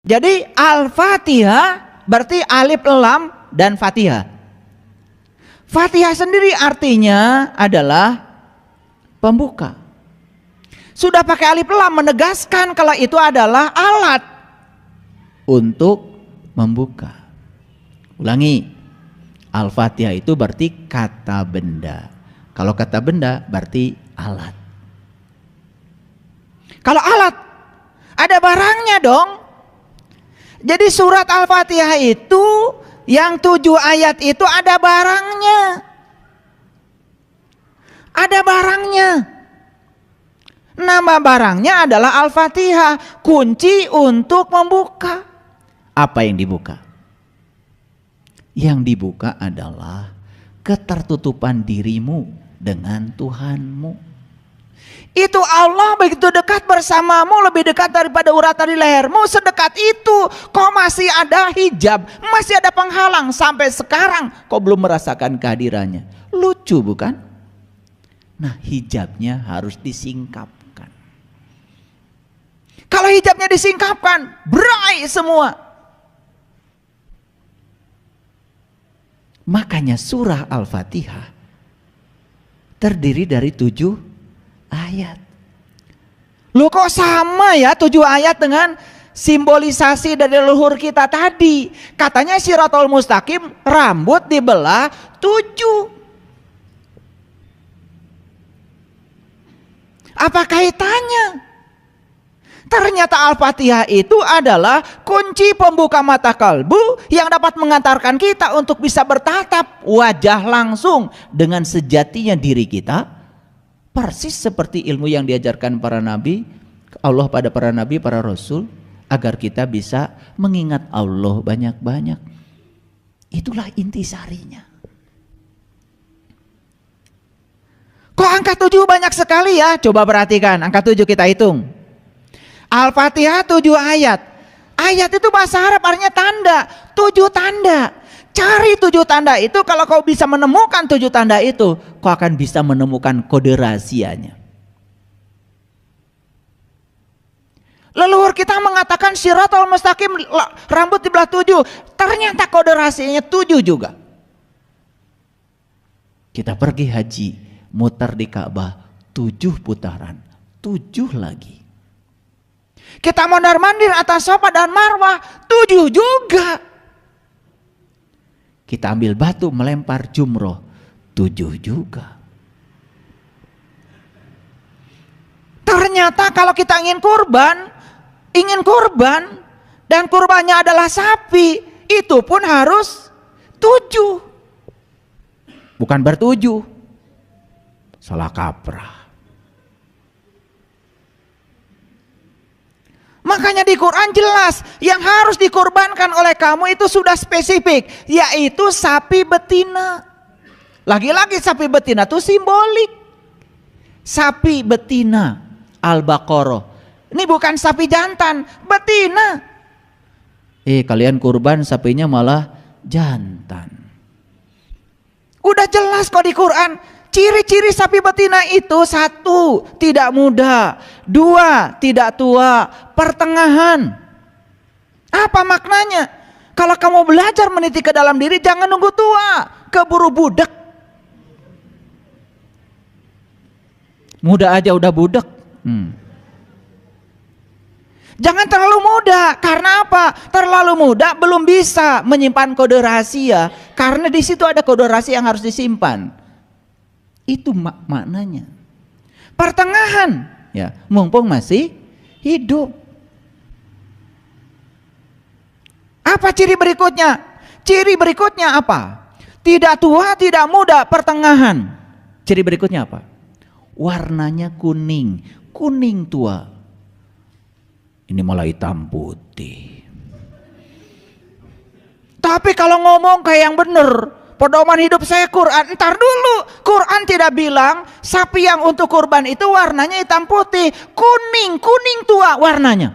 Jadi Al-Fatihah berarti alif, lam, dan Fatihah. Fatihah sendiri artinya adalah pembuka. Sudah pakai alif lam menegaskan kalau itu adalah alat untuk membuka. Ulangi, Al-Fatihah itu berarti kata benda. Kalau kata benda berarti alat. Kalau alat ada barangnya dong. Jadi surat Al-Fatihah itu yang 7 ayat itu ada barangnya. Ada barangnya. Nama barangnya adalah Al-Fatihah, kunci untuk membuka. Apa yang dibuka? Yang dibuka adalah ketertutupan dirimu dengan Tuhanmu. Itu Allah begitu dekat bersamamu, lebih dekat daripada urat di lehermu. Sedekat itu kok masih ada hijab, masih ada penghalang. Sampai sekarang kok belum merasakan kehadirannya. Lucu bukan? Nah, hijabnya harus disingkapkan. Kalau hijabnya disingkapkan, berai semua. Makanya surah Al-Fatihah terdiri dari 7 ayat. Loh kok sama ya 7 ayat dengan simbolisasi dari leluhur kita tadi. Katanya Shirathul Mustaqim rambut dibelah 7. Apa kaitannya? Ternyata Al-Fatihah itu adalah kunci pembuka mata kalbu yang dapat mengantarkan kita untuk bisa bertatap wajah langsung dengan sejatinya diri kita. Persis seperti ilmu yang diajarkan para nabi, Allah pada para nabi, para rasul, agar kita bisa mengingat Allah banyak-banyak. Itulah intisarinya. Kok angka 7 banyak sekali ya? Coba perhatikan, angka 7 kita hitung. Al-Fatihah 7 ayat. Ayat itu bahasa Arab artinya tanda, 7 tanda. Cari 7 tanda itu, kalau kau bisa menemukan 7 tanda itu, kau akan bisa menemukan kode rahasianya. Leluhur kita mengatakan Shirathul Mustaqim rambut dibelah 7. Ternyata kode rahasianya 7 juga. Kita pergi haji, muter di Ka'bah 7 putaran, 7 lagi. Kita mondar-mandir atas Safa dan Marwah 7 juga. Kita ambil batu melempar jumroh 7 juga. Ternyata kalau kita ingin kurban dan kurbannya adalah sapi, itu pun harus 7. Bukan ber-7. Salah kaprah. Makanya di Quran jelas yang harus dikorbankan oleh kamu itu sudah spesifik, yaitu sapi betina. Lagi-lagi sapi betina itu simbolik. Sapi betina Al-Baqarah. Ini bukan sapi jantan, betina. Kalian kurban sapinya malah jantan. Udah jelas kok di Quran. Ciri-ciri sapi betina itu 1, tidak muda, 2, tidak tua, pertengahan. Apa maknanya? Kalau kamu belajar meniti ke dalam diri, jangan nunggu tua, keburu budak. Muda aja udah budak. Jangan terlalu muda, karena apa? Terlalu muda belum bisa menyimpan kode rahasia, karena di situ ada kode rahasia yang harus disimpan. Itu maknanya. Pertengahan, ya, mumpung masih hidup. Apa ciri berikutnya? Ciri berikutnya apa? Tidak tua, tidak muda, pertengahan. Ciri berikutnya apa? Warnanya kuning, kuning tua. Ini malah hitam putih. Tapi kalau ngomong kayak yang bener, pedoman hidup saya Quran. Entar dulu, Quran tidak bilang sapi yang untuk kurban itu warnanya hitam putih, kuning, kuning tua warnanya.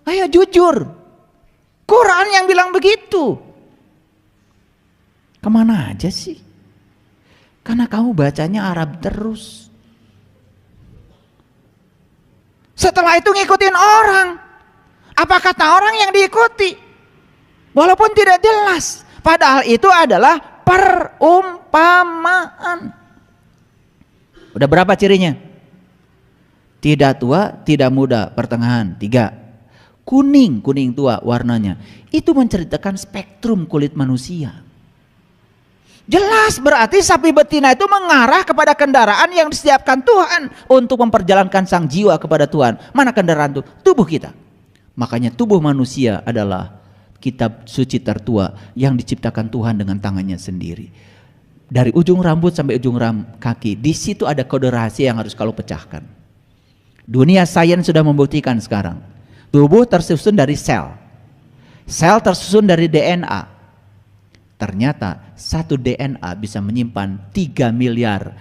Ayo jujur, Quran yang bilang begitu. Kemana aja sih? Karena kamu bacanya Arab terus. Setelah itu ngikutin orang. Apa kata orang yang diikuti? Walaupun tidak jelas. Padahal itu adalah perumpamaan. Udah berapa cirinya? Tidak tua, tidak muda, pertengahan. 3. Kuning tua warnanya. Itu menceritakan spektrum kulit manusia. Jelas berarti sapi betina itu mengarah kepada kendaraan yang disiapkan Tuhan untuk memperjalankan sang jiwa kepada Tuhan. Mana kendaraan itu? Tubuh kita. Makanya tubuh manusia adalah kitab suci tertua yang diciptakan Tuhan dengan tangannya sendiri. Dari ujung rambut sampai ujung kaki, di situ ada kode rahasia yang harus kalau pecahkan. Dunia sains sudah membuktikan sekarang. Tubuh tersusun dari sel. Sel tersusun dari DNA. Ternyata satu DNA bisa menyimpan 3 miliar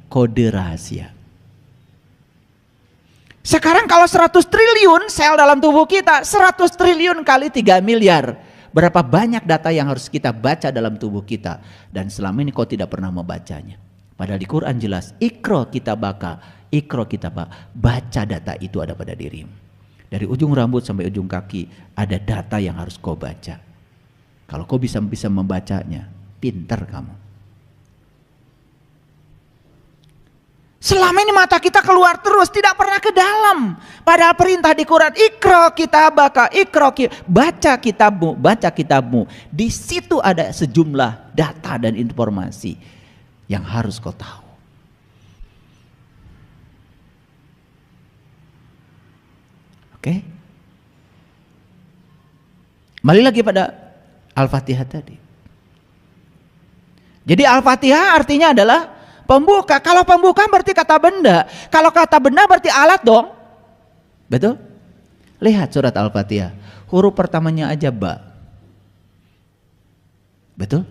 kode rahasia. Sekarang kalau 100 triliun sel dalam tubuh kita, 100 triliun kali 3 miliar. Berapa banyak data yang harus kita baca dalam tubuh kita. Dan selama ini kau tidak pernah membacanya. Padahal di Quran jelas, ikro kitabaka, baca data itu ada pada dirimu. Dari ujung rambut sampai ujung kaki ada data yang harus kau baca. Kalau kau bisa membacanya, pintar kamu. Selama ini mata kita keluar terus, tidak pernah ke dalam. Padahal perintah di Quran, ikro kitabaka, baca kitabmu. Di situ ada sejumlah data dan informasi yang harus kau tahu. Oke? Kembali lagi pada Al-Fatihah tadi. Jadi Al-Fatihah artinya adalah pembuka. Kalau pembuka berarti kata benda. Kalau kata benda berarti alat dong. Betul? Lihat surat Al-Fatihah. Huruf pertamanya aja ba. Betul?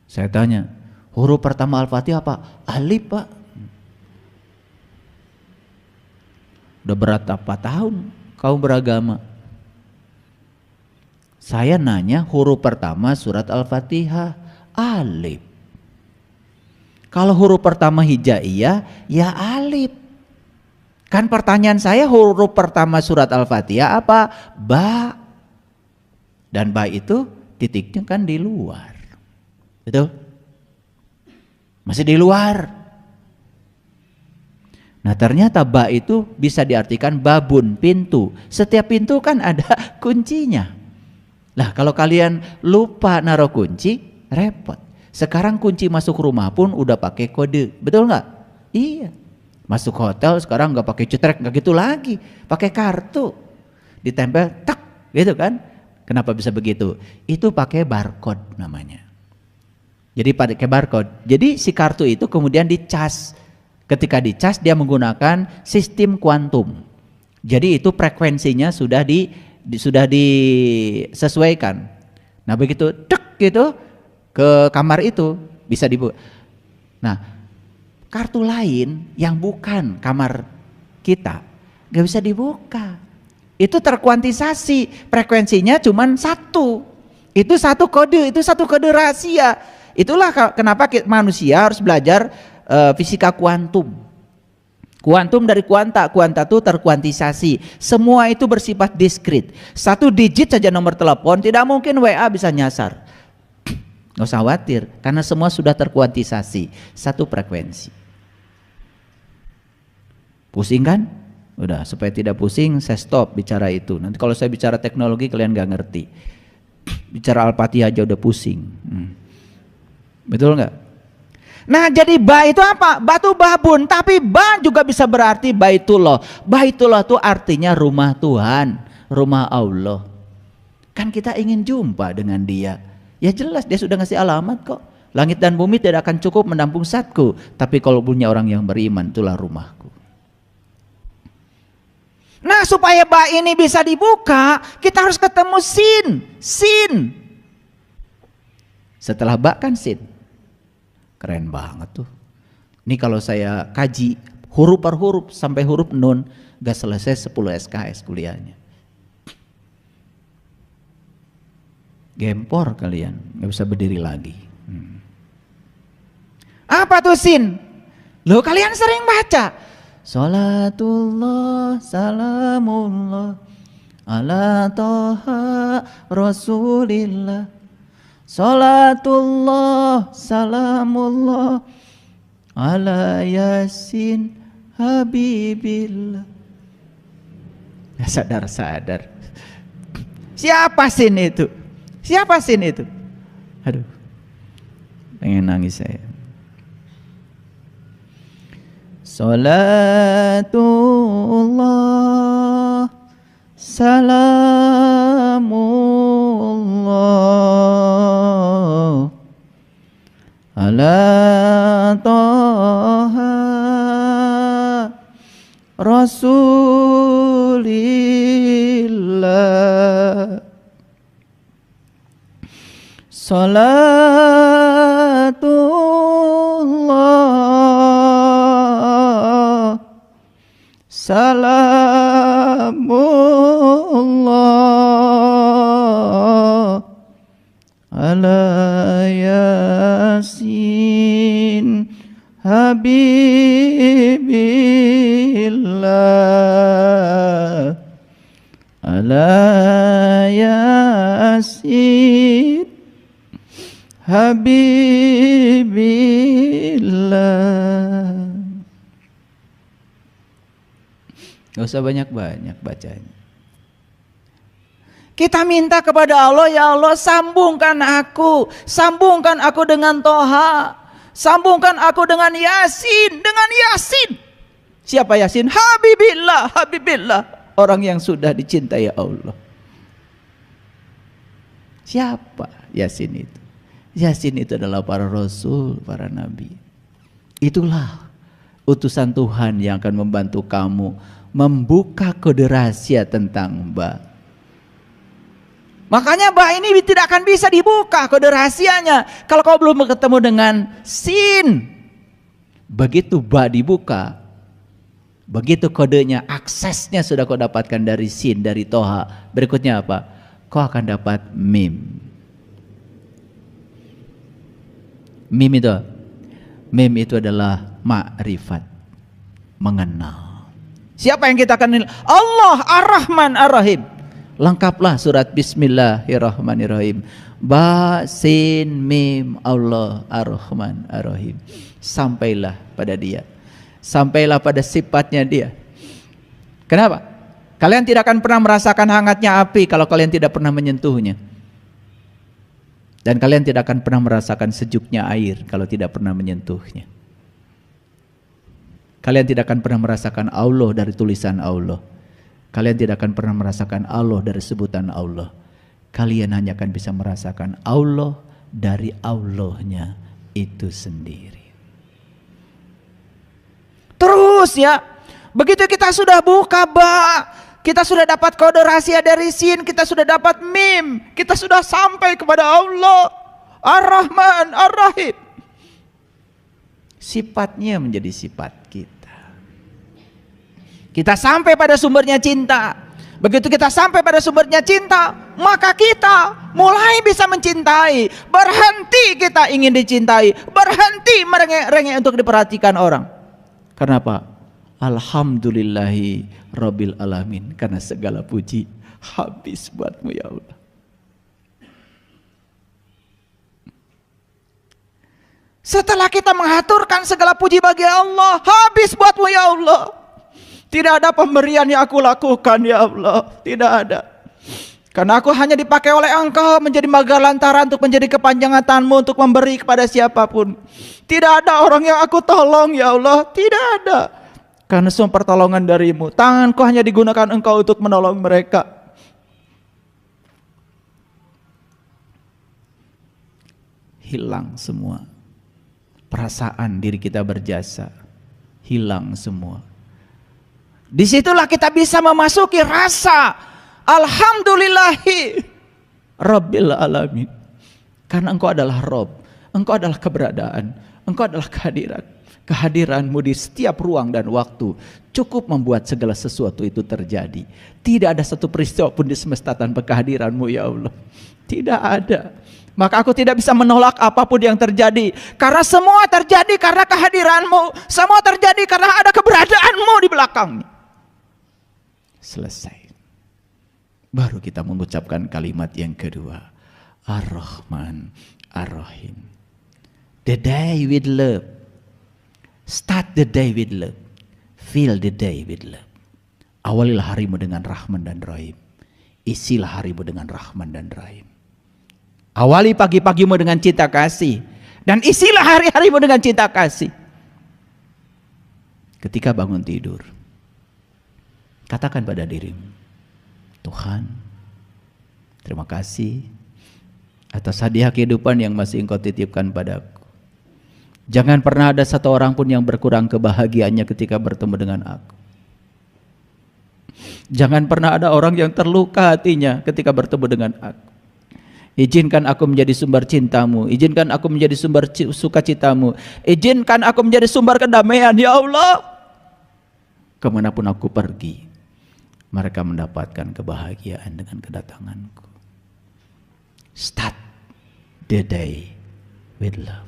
Saya tanya, huruf pertama Al-Fatihah apa? Alif, Pak. Udah berapa tahun kau beragama? Saya nanya huruf pertama surat Al-Fatihah, alif. Kalau huruf pertama hijaiyah, ya alif. Kan pertanyaan saya huruf pertama surat Al-Fatihah apa? Ba. Dan ba itu titiknya kan di luar. Betul? Masih di luar. Nah ternyata ba itu bisa diartikan babun, pintu. Setiap pintu kan ada kuncinya. Nah kalau kalian lupa naruh kunci, repot. Sekarang kunci masuk rumah pun udah pakai kode, betul nggak? Iya. Masuk hotel sekarang nggak pakai cetrek, nggak gitu lagi, pakai kartu, ditempel, tak, gitu kan? Kenapa bisa begitu? Itu pakai barcode namanya. Jadi pakai barcode. Jadi si kartu itu kemudian dicas. Ketika dicas dia menggunakan sistem kuantum. Jadi itu frekuensinya sudah disesuaikan. Nah begitu tek gitu ke kamar itu bisa dibuka. Nah kartu lain yang bukan kamar kita gak bisa dibuka. Itu terkuantisasi, frekuensinya cuma 1. Itu satu kode rahasia. Itulah kenapa manusia harus belajar fisika kuantum. Kuantum dari kuanta itu terkuantisasi. Semua itu bersifat diskrit. 1 digit saja nomor telepon tidak mungkin WA bisa nyasar. Nggak usah khawatir karena semua sudah terkuantisasi. 1 frekuensi. Pusing kan? Udah, supaya tidak pusing saya stop bicara itu. Nanti kalau saya bicara teknologi kalian nggak ngerti. Bicara Al-Fatihah aja udah pusing. Betul nggak? Nah jadi ba itu apa? Batu babun, tapi ba juga bisa berarti baitullah. Baitullah itu artinya rumah Tuhan, rumah Allah. Kan kita ingin jumpa dengan dia. Ya jelas dia sudah ngasih alamat kok. Langit dan bumi tidak akan cukup menampung zatku, tapi kalau punya orang yang beriman itulah rumahku. Nah supaya ba ini bisa dibuka, kita harus ketemu sin. Setelah ba kan sin. Keren banget tuh. Ini kalau saya kaji huruf per huruf sampai huruf nun gak selesai 10 SKS kuliahnya. Gempor kalian, gak bisa berdiri lagi. Apa tuh sin? Loh kalian sering baca Salatullah salamullah ala Toha Rasulillah. Salatullah salamullah ala Yasin Habibillah. Ya, sadar. Siapa sin itu? Siapa sin itu? Aduh, pengen nangis saya. Salatullah salamullah ala Toha Rasulillah. Salatullah salamullah ala Yasin Habibillah. Ala Yasin Habibillah. Gak usah banyak-banyak bacanya. Kita minta kepada Allah, ya Allah sambungkan aku dengan Toha, sambungkan aku dengan Yasin, Siapa Yasin? Habibillah, orang yang sudah dicintai Allah. Siapa Yasin itu? Yasin itu adalah para rasul, para nabi. Itulah utusan Tuhan yang akan membantu kamu membuka kode rahasia tentang Mbak. Makanya Mbak ini tidak akan bisa dibuka kode rahasianya kalau kau belum ketemu dengan Sin. Begitu Mbak dibuka, begitu kodenya, aksesnya sudah kau dapatkan dari Sin, dari Toha. Berikutnya apa? Kau akan dapat Mim. Mim itu adalah ma'rifat, mengenal. Siapa yang kita kenal? Allah Ar-Rahman Ar-Rahim. Lengkaplah surat Bismillahirrahmanirrahim. Ba, Sin, Mim, Allah Ar-Rahman Ar-Rahim. Sampailah pada dia, sampailah pada sifatnya dia. Kenapa? Kalian tidak akan pernah merasakan hangatnya api kalau kalian tidak pernah menyentuhnya. Dan kalian tidak akan pernah merasakan sejuknya air kalau tidak pernah menyentuhnya. Kalian tidak akan pernah merasakan Allah dari tulisan Allah. Kalian tidak akan pernah merasakan Allah dari sebutan Allah. Kalian hanya akan bisa merasakan Allah dari Allahnya itu sendiri. Terus ya, begitu kita sudah buka kita sudah dapat kode rahasia dari Sin, kita sudah dapat Mim, kita sudah sampai kepada Allah Ar-Rahman Ar-Rahim. Sifatnya menjadi sifat kita. Kita sampai pada sumbernya cinta. Begitu kita sampai pada sumbernya cinta, maka kita mulai bisa mencintai. Berhenti kita ingin dicintai, berhenti merengek-rengek untuk diperhatikan orang. Kenapa? Alhamdulillahi Rabbil Alamin. Karena segala puji habis buatmu ya Allah. Setelah kita mengaturkan segala puji bagi Allah, habis buatmu ya Allah. Tidak ada pemberian yang aku lakukan ya Allah, tidak ada. Karena aku hanya dipakai oleh Engkau menjadi magalantaran untuk menjadi kepanjangan tanganmu untuk memberi kepada siapapun. Tidak ada orang yang aku tolong ya Allah, tidak ada. Karena semua pertolongan darimu, tanganku hanya digunakan Engkau untuk menolong mereka. Hilang semua perasaan diri kita berjasa, hilang semua. Disitulah kita bisa memasuki rasa Alhamdulillahi Rabbil Alamin. Karena Engkau adalah Rob, Engkau adalah keberadaan, Engkau adalah kehadiran. Kehadiranmu di setiap ruang dan waktu cukup membuat segala sesuatu itu terjadi. Tidak ada satu peristiwa pun di semesta tanpa kehadiranmu ya Allah. Tidak ada. Maka aku tidak bisa menolak apapun yang terjadi. Karena semua terjadi karena kehadiranmu. Semua terjadi karena ada keberadaanmu di belakangnya. Selesai. Baru kita mengucapkan kalimat yang kedua. Ar-Rahman, Ar-Rahim. The day with love. Start the day with love. Fill the day with love. Awalilah harimu dengan Rahman dan Rahim. Isilah harimu dengan Rahman dan Rahim. Awali pagi-pagimu dengan cinta kasih. Dan isilah hari-harimu dengan cinta kasih. Ketika bangun tidur, katakan pada dirimu, Tuhan, terima kasih atas hadiah kehidupan yang masih Engkau titipkan padaku. Jangan pernah ada satu orang pun yang berkurang kebahagiaannya ketika bertemu dengan aku. Jangan pernah ada orang yang terluka hatinya ketika bertemu dengan aku. Izinkan aku menjadi sumber cintamu. Izinkan aku menjadi sumber sukacitamu. Izinkan aku menjadi sumber kedamaian, ya Allah. Kemanapun aku pergi, mereka mendapatkan kebahagiaan dengan kedatanganku. Start the day with love.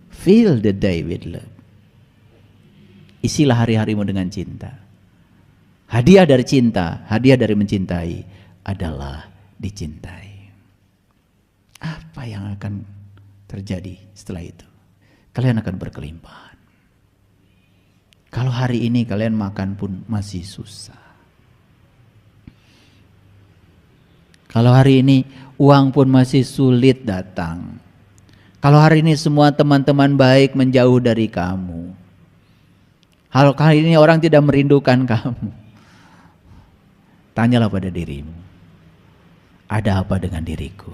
Fill the day with love. Isilah hari-harimu dengan cinta. Hadiah dari cinta, hadiah dari mencintai adalah dicintai. Apa yang akan terjadi setelah itu? Kalian akan berkelimpahan. Kalau hari ini kalian makan pun masih susah. Kalau hari ini uang pun masih sulit datang. Kalau hari ini semua teman-teman baik menjauh dari kamu. Kalau kali ini orang tidak merindukan kamu. Tanyalah pada dirimu. Ada apa dengan diriku?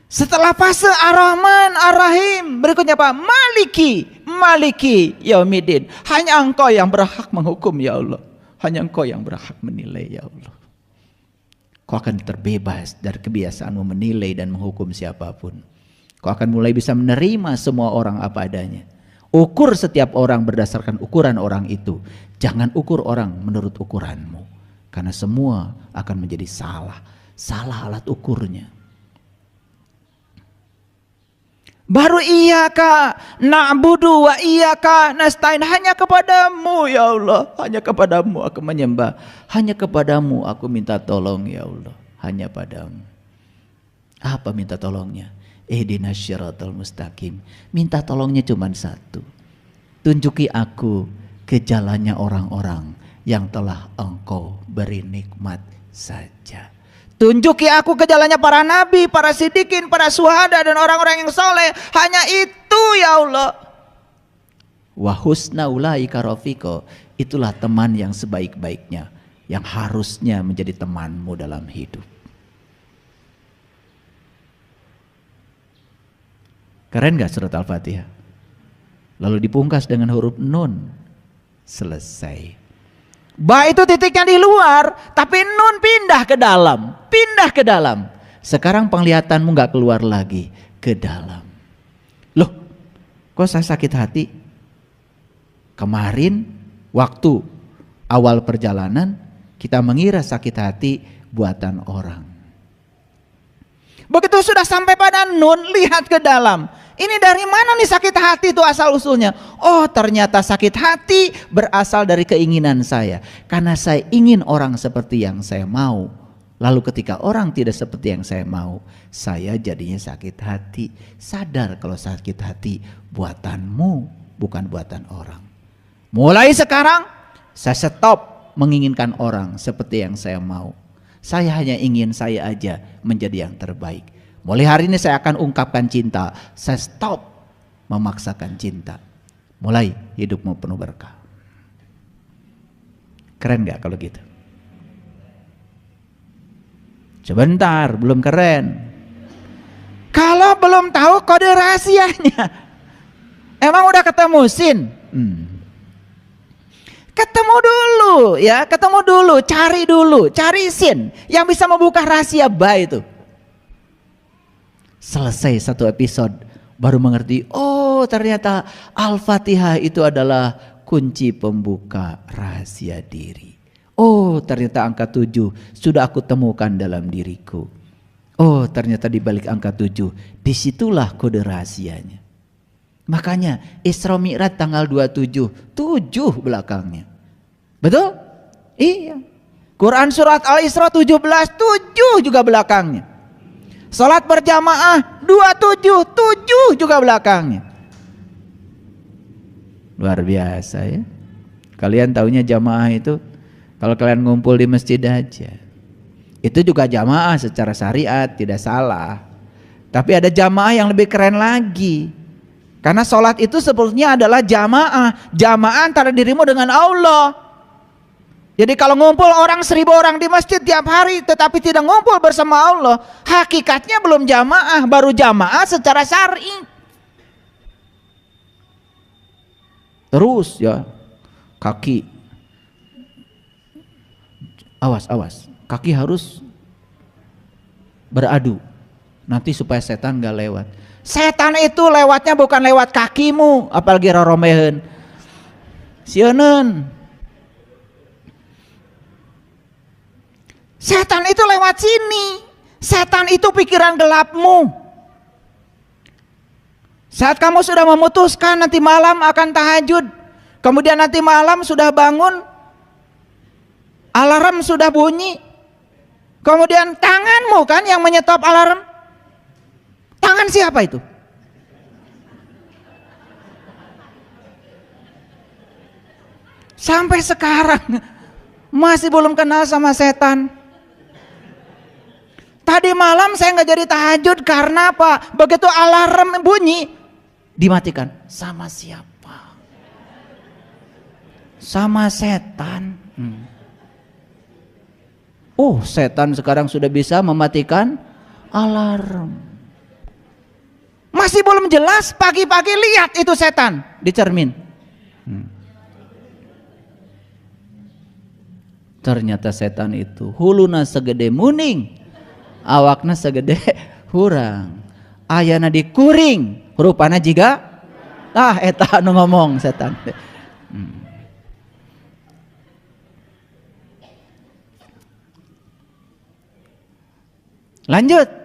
Setelah fase Ar-Rahman, Ar-Rahim, berikutnya apa? Maliki, Maliki Yaumiddin. Hanya Engkau yang berhak menghukum, ya Allah. Hanya Engkau yang berhak menilai, ya Allah. Kau akan terbebas dari kebiasaanmu menilai dan menghukum siapapun. Kau akan mulai bisa menerima semua orang apa adanya. Ukur setiap orang berdasarkan ukuran orang itu. Jangan ukur orang menurut ukuranmu. Karena semua akan menjadi salah. Salah alat ukurnya. Baru iyaka na'budu wa iyaka nasta'in. Hanya kepadamu, ya Allah. Hanya kepadamu aku menyembah. Hanya kepadamu aku minta tolong, ya Allah. Hanya padamu. Apa minta tolongnya? Ihdinas syiratal mustaqim. Minta tolongnya cuma satu. Tunjuki aku ke jalannya orang-orang yang telah Engkau beri nikmat saja. Tunjuki aku ke jalannya para nabi, para siddiqin, para syuhada dan orang-orang yang soleh. Hanya itu, ya Allah. Wa husna ulaika rafiqa. Itulah teman yang sebaik-baiknya, yang harusnya menjadi temanmu dalam hidup. Keren gak surat Al-Fatihah? Lalu dipungkas dengan huruf nun. Selesai. Ba itu titiknya di luar, tapi nun pindah ke dalam. Pindah ke dalam. Sekarang penglihatanmu gak keluar lagi, ke dalam. Loh, kok saya sakit hati? Kemarin waktu awal perjalanan kita mengira sakit hati buatan orang. Begitu sudah sampai pada nun, lihat ke dalam. Ini dari mana nih sakit hati itu asal usulnya? Oh, ternyata sakit hati berasal dari keinginan saya. Karena saya ingin orang seperti yang saya mau. Lalu ketika orang tidak seperti yang saya mau, saya jadinya sakit hati. Sadar kalau sakit hati buatanmu, bukan buatan orang. Mulai sekarang saya stop menginginkan orang seperti yang saya mau. Saya hanya ingin saya aja menjadi yang terbaik. Mulai hari ini saya akan ungkapkan cinta. Saya stop memaksakan cinta. Mulai hidupmu penuh berkah. Keren gak kalau gitu? Sebentar, belum keren. Kalau belum tahu kode rahasianya, emang udah ketemu Sin? Ketemu dulu ya, ketemu dulu, cari Sin yang bisa membuka rahasia ba itu. Selesai satu episode baru mengerti, oh ternyata Al-Fatihah itu adalah kunci pembuka rahasia diri. Oh ternyata angka 7 sudah aku temukan dalam diriku. Oh ternyata di balik angka 7 disitulah kode rahasianya. Makanya Isra Mi'raj tanggal 27, 7 belakangnya. Betul? Iya. Quran surat Al-Isra 17, 7 juga belakangnya. Salat berjamaah 27, 7 juga belakangnya. Luar biasa ya. Kalian taunya jamaah itu kalau kalian ngumpul di masjid aja. Itu juga jamaah secara syariat, tidak salah. Tapi ada jamaah yang lebih keren lagi. Karena sholat itu sebetulnya adalah jamaah. Jamaah antara dirimu dengan Allah. Jadi kalau ngumpul orang 1000 orang di masjid tiap hari tetapi tidak ngumpul bersama Allah, hakikatnya belum jamaah, baru jamaah secara syar'i. Terus ya, kaki awas, kaki harus beradu nanti supaya setan gak lewat. Setan itu lewatnya bukan lewat kakimu, apalagi roromehen sieuneun. Setan itu lewat sini. Setan itu pikiran gelapmu. Saat kamu sudah memutuskan nanti malam akan tahajud, kemudian nanti malam sudah bangun, alarm sudah bunyi, kemudian tanganmu kan yang menyetop alarm. Tangan siapa itu? Sampai sekarang masih belum kenal sama setan. Tadi malam saya nggak jadi tahajud karena apa? Begitu alarm bunyi dimatikan. Sama siapa? Sama setan. Oh, setan sekarang sudah bisa mematikan alarm. Masih belum jelas, pagi-pagi lihat itu setan di cermin. Ternyata setan itu huluna segede muning, awakna segede hurang, ayana dikuring, rupana jiga eta nu ngomong setan. Lanjut.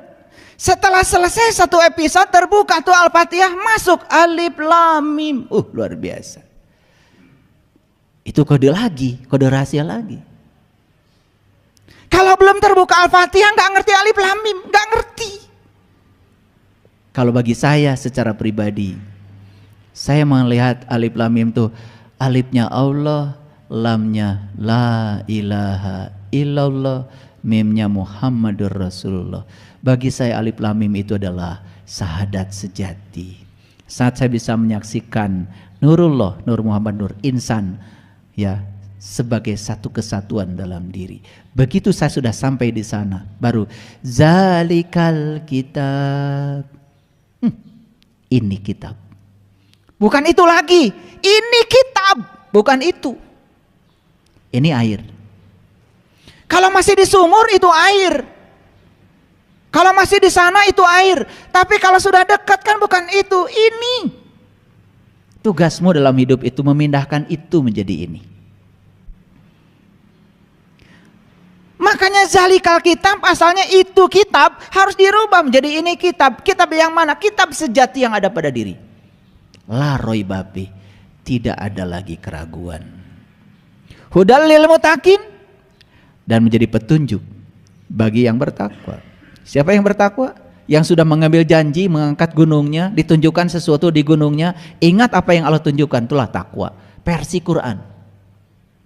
Setelah selesai satu episode terbuka tuh Al-Fatihah, masuk alif lam mim. Luar biasa. Itu kode lagi, kode rahasia lagi. Kalau belum terbuka Al-Fatihah nggak ngerti alif lam mim, nggak ngerti. Kalau bagi saya secara pribadi, saya melihat alif lam mim tuh alifnya Allah, lamnya la ilaha illallah, mimnya Muhammadur Rasulullah. Bagi saya alif lam mim itu adalah syahadat sejati. Saat saya bisa menyaksikan Nurullah, Nur Muhammad, Nur Insan, ya, sebagai satu kesatuan dalam diri. Begitu saya sudah sampai di sana, baru zalikal kitab. Ini kitab. Bukan itu lagi. Ini kitab, bukan itu. Ini air. Kalau masih di sumur itu air. Kalau masih di sana itu air. Tapi kalau sudah dekat kan bukan itu, ini. Tugasmu dalam hidup itu memindahkan itu menjadi ini. Makanya zalikal kitab asalnya itu kitab harus dirubah menjadi ini kitab. Kitab yang mana? Kitab sejati yang ada pada diri. La raiba fi, tidak ada lagi keraguan. Hudal lil muttaqin, dan menjadi petunjuk bagi yang bertakwa. Siapa yang bertakwa? Yang sudah mengambil janji mengangkat gunungnya, ditunjukkan sesuatu di gunungnya, ingat apa yang Allah tunjukkan, itulah takwa. Versi Quran.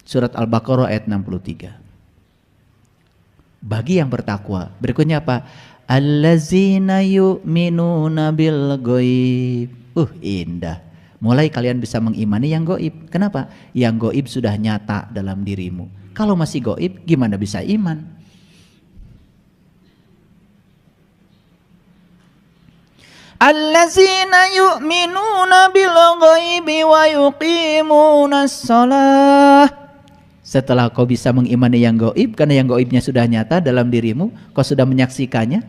Surat Al-Baqarah ayat 63. Bagi yang bertakwa. Berikutnya apa? Allazina yu'minuna bil ghaib. Indah. Mulai kalian bisa mengimani yang gaib. Kenapa? Yang gaib sudah nyata dalam dirimu. Kalau masih gaib gimana bisa iman? Allazina yu'minuna bil ghaibi wa yuqimunas shalah. Setelah kau bisa mengimani yang gaib, karena yang gaibnya sudah nyata dalam dirimu, kau sudah menyaksikannya,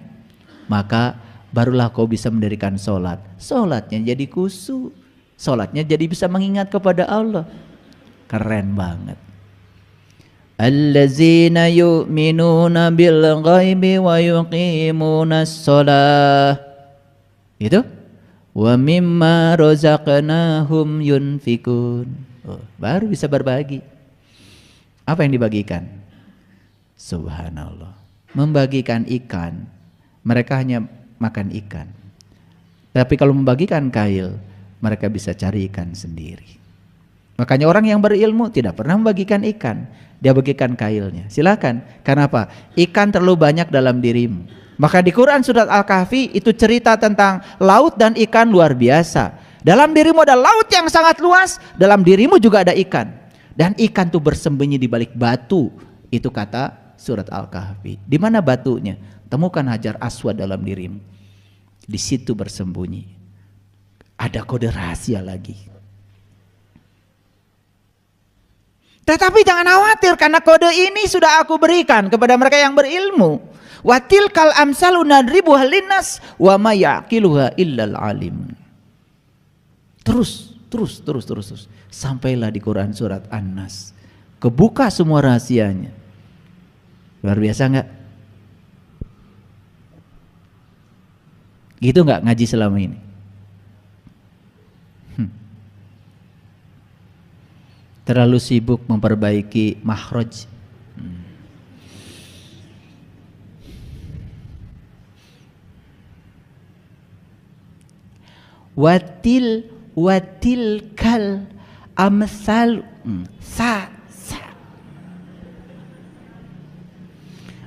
maka barulah kau bisa mendirikan sholat. Sholatnya jadi khusyuk, sholatnya jadi bisa mengingat kepada Allah. Keren banget. allazina yu'minuna bil ghaibi wa yuqimunas shalah. Itu wa mimma razaqnahum yunfikun. Baru bisa berbagi. Apa yang dibagikan? Subhanallah. Membagikan ikan, mereka hanya makan ikan. Tapi kalau membagikan kail, mereka bisa cari ikan sendiri. Makanya orang yang berilmu tidak pernah membagikan ikan, dia bagikan kailnya. Silakan. Karena apa? Ikan terlalu banyak dalam dirimu. Maka di Quran surat Al-Kahfi itu cerita tentang laut dan ikan luar biasa. Dalam dirimu ada laut yang sangat luas, dalam dirimu juga ada ikan. Dan ikan itu bersembunyi di balik batu. Itu kata surat Al-Kahfi. Di mana batunya? Temukan Hajar Aswad dalam dirimu. Di situ bersembunyi. Ada kode rahasia lagi. Tetapi jangan khawatir karena kode ini sudah aku berikan kepada mereka yang berilmu. Wa tilkal amsalu nadribuha linnas wa ma yaqiluha illal alim. Terus sampailah di Quran surat An-Nas. Kebuka semua rahasianya. Luar biasa enggak? Gitu enggak ngaji selama ini? Terlalu sibuk memperbaiki makhraj. Watil kal amsal sa.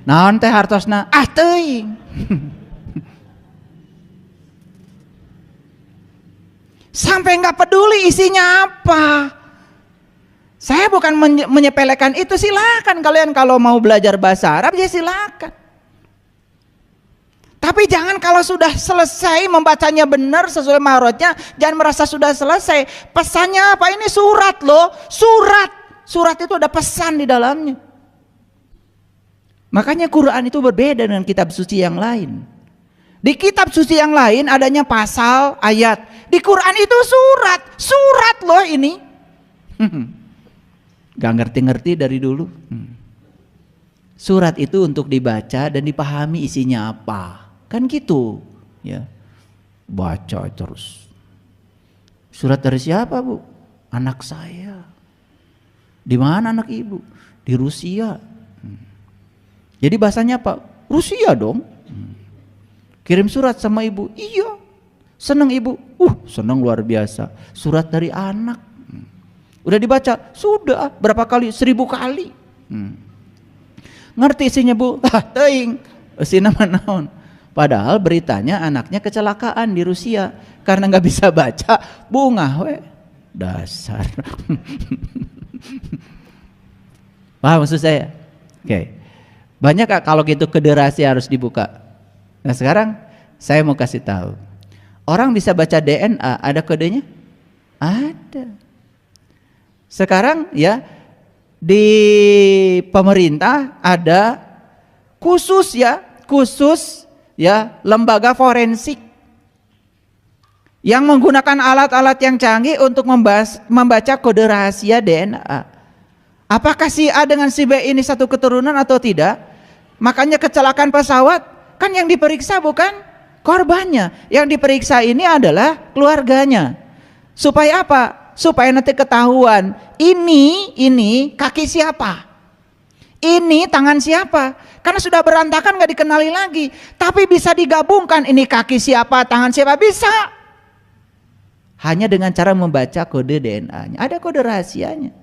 Naon teh hartosna? Teuing. Sampai nggak peduli isinya apa. Saya bukan menyepelekan itu, silakan kalian kalau mau belajar bahasa Arab ya silakan. Tapi jangan kalau sudah selesai membacanya benar sesuai mahrajnya, jangan merasa sudah selesai. Pesannya apa? Ini surat loh, surat itu ada pesan di dalamnya. Makanya Quran itu berbeda dengan kitab suci yang lain. Di kitab suci yang lain adanya pasal, ayat. Di Quran itu surat loh ini. Gak ngerti-ngerti dari dulu. Surat itu untuk dibaca dan dipahami isinya apa. Kan gitu ya. Baca terus. Surat dari siapa, Bu? Anak saya. Di mana anak ibu? Di Rusia. Jadi bahasanya apa? Rusia dong. Kirim surat sama ibu. Iya. Senang ibu. Senang luar biasa. Surat dari anak. Udah dibaca? Sudah. Berapa kali? 1000 kali. Ngerti isinya, Bu? Teuing. Isina naon. Padahal beritanya anaknya kecelakaan di Rusia karena nggak bisa baca, bungah we. Dasar. Paham maksud saya? Oke. Banyak kalau gitu kode rahasia harus dibuka. Nah sekarang saya mau kasih tahu. Orang bisa baca DNA, ada kodenya? Ada. Sekarang ya di pemerintah ada khusus lembaga forensik yang menggunakan alat-alat yang canggih untuk membaca kode rahasia DNA. Apakah si A dengan si B ini satu keturunan atau tidak? Makanya kecelakaan pesawat kan yang diperiksa bukan korbannya, yang diperiksa ini adalah keluarganya. Supaya apa? Supaya nanti ketahuan ini kaki siapa, ini tangan siapa. Karena sudah berantakan gak dikenali lagi. Tapi bisa digabungkan, ini kaki siapa, tangan siapa, bisa. Hanya dengan cara membaca kode DNA-nya. Ada kode rahasianya.